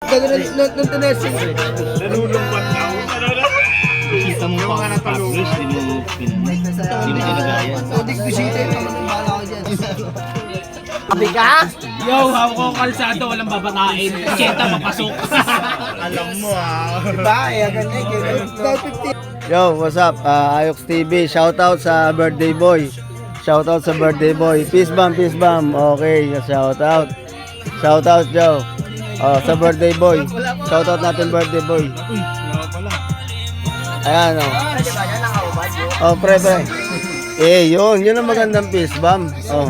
Gano'n nung tinursing. Nalulungkot daw. Kita mo pa ang publish, di mo ginagaya. Hindi ko bisita yung bahala ko dyan. Sabi ka? Yo, hawak ko kalsado, walang babatain. Cheta, mapasok. Alam mo ah. Diba? Eh, ganyan. 50. Yo, what's up? Ayox TV, shoutout sa birthday boy. Shoutout sa birthday boy. Peace bomb, peace bomb. Okay, shoutout. Shoutout, Joe. Sa birthday boy. Shoutout natin birthday boy. Ayan, oh. Oh, pre. Yun ang magandang peace bomb. Oh,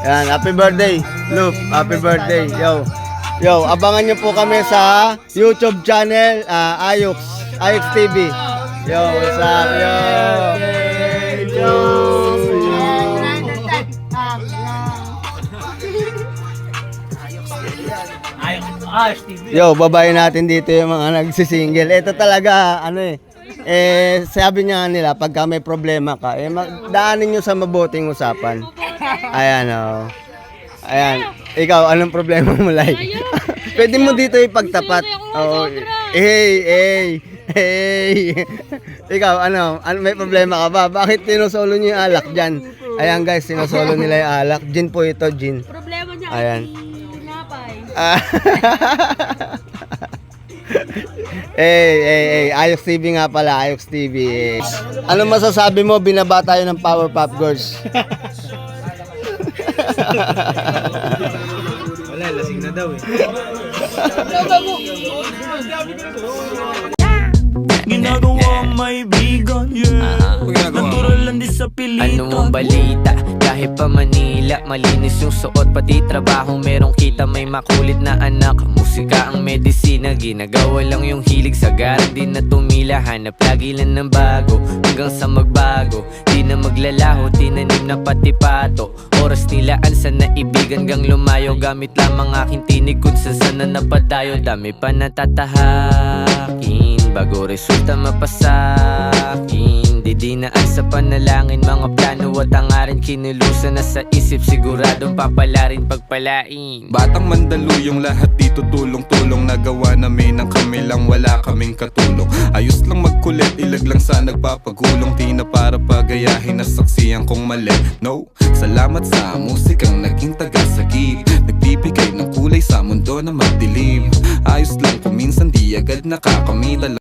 Ayan, happy birthday, Loop. Happy birthday, yo. Yo, abangan nyo po kami sa YouTube channel, Ayox TV. Yo, what's up, yo? Yo, babae natin dito yung mga nagsisingle. Ito talaga, sabi niya nila, pagka may problema ka, daanin nyo sa mabuting usapan. Ayan, oh. Ayan. Ikaw, anong problema mo, Lai? Pwede mo dito ipagtapat. Oh, hey. Ikaw, may problema ka ba? Bakit sinusolo niyo yung alak dyan? Ayan guys, sinusolo nila yung alak. Gin po ito, gin. Problema niya, ayan. Napay. Ayox TV nga pala, Ayox TV. Ano masasabi mo, binaba tayo ng Powerpuff Girls? Wala, lasing na daw eh. Ginagawa ang may bigan, yeah. Natural lang din sa pilita. Ano ang balita? Kahit pa Manila, malinis yung suot, pati trabaho merong kita. May makulit na anak, musika ang medisina. Ginagawa lang yung hilig sa garang, di na tumila. Hanap lagi lang ng bago, hanggang sa magbago. Di na maglalaho, tinanim na pati pato. Oras nilaan sa naibigan gang lumayo. Gamit lamang aking tinig kung saan na napadayo. Dami pa natatahakin bago resulta mapasakin. Didinaan sa panalangin, mga plano at hangarin. Kinulusan na sa isip, siguradong papalarin pagpalain. Batang Mandaluyong, lahat dito tulong-tulong. Nagawa namin ang kami lang, wala kaming katulong. Ayos lang magkulit, ilag lang sa nagpapagulong. Di na para pagayahin, nasaksiyan kong mali. No, salamat sa musikang naging tagasagip. Nagbibigay ng kulay sa mundo na madilim. Ayos lang kung minsan di agad nakakamita.